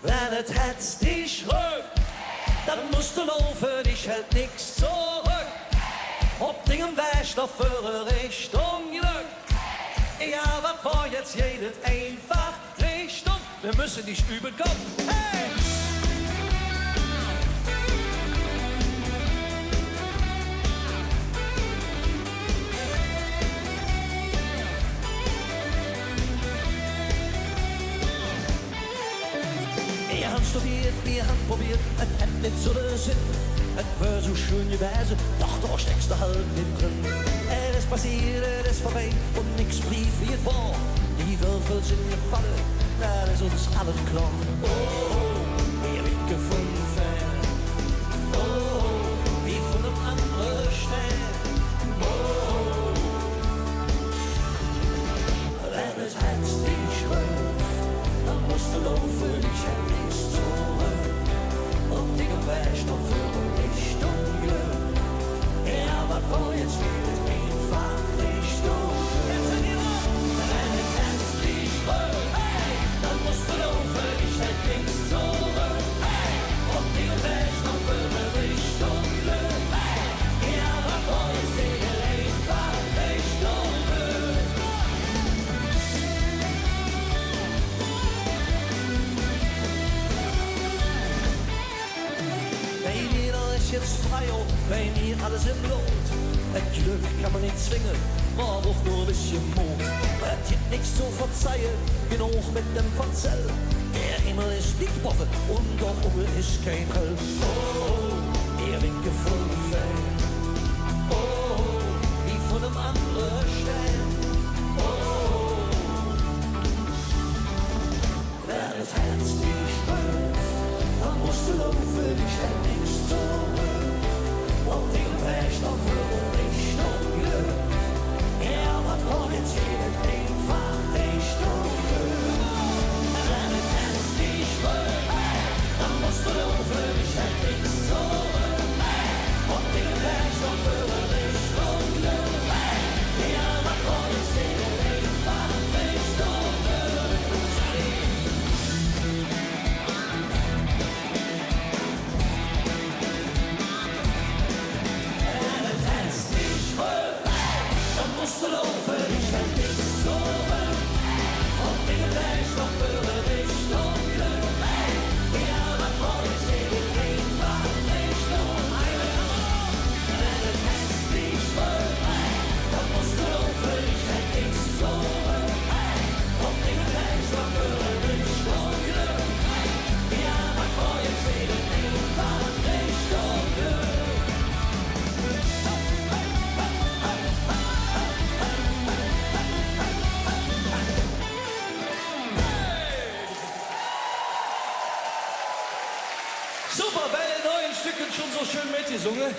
Wenn das Herz dich rückt, dann musst du laufen, ich hält nix zurück. Ob Dingen wäsch noch für Richtung Glück. Ja, was war jetzt jedes einfach Richtung? Wir müssen nicht übel kommen. Hey! Wir haben studiert, wir haben probiert, es hat nicht so den Sinn. Es war so schön gewesen, doch da steckst du halt nicht drin. Es ist passiert, es ist vorbei und nix blieb wie es war. Die Würfel sind gefallen, das ist uns allen klar. Oh, oh, wir haben gefunden. Oh, oh, wie von einem anderen Stern. Oh, oh, wenn das Herz dich rührt, dann musst du laufen, ich hätt nichts zurück. Und Dinge wäsch noch für Richtung Glück. Ja, was war jetzt wieder einfach Richtung Glück? Wenn das Herz dich rührt, hey, dann musst du laufen, ich hätt nichts zurück. Hey, und Dinge wäsch noch für Richtung Glück. Hey, ja, was war jetzt wieder einfach Richtung Glück? Bei mir ist jetzt frei, oh, bei mir alles im Lot. Das Glück kann man nicht zwingen, man braucht nur ein bisschen Mut. Es gibt nichts zu verzeihen, genug mit dem Verzell. Der Himmel ist nicht offen und der Himmel ist kein Höll. Oh, oh, ewig gefunden. Oh, oh, wie von einem anderen Stern. Oh, oh, wenn das Herz dich rührt, dann musst du laufen, ich hätt nichts zurück. Und die wäsch noch für Richtung Glück. Ja, was war jetzt jedes einfach Richtung Glück? Wenn das Herz dich rührt, hey, dann musst du laufen, ich hätt nichts zurück. Hey, und die wäsch noch für Richtung Glück. Hey, ja, was war jetzt jedes einfach Richtung Glück? Dann musst du laufen, ich hält nichts zurück. Und die wäsch noch für Richtung Glück. Ja, was war jetzt jedes einfach Richtung Glück? Wenn das Herz dich rührt, dann musst du laufen, ich hält nichts zurück. Und die wäsch noch für Richtung Glück. Ja, was war jetzt jedes einfach Richtung Glück? Super, bei den neuen Stücken schon so schön mitgesungen.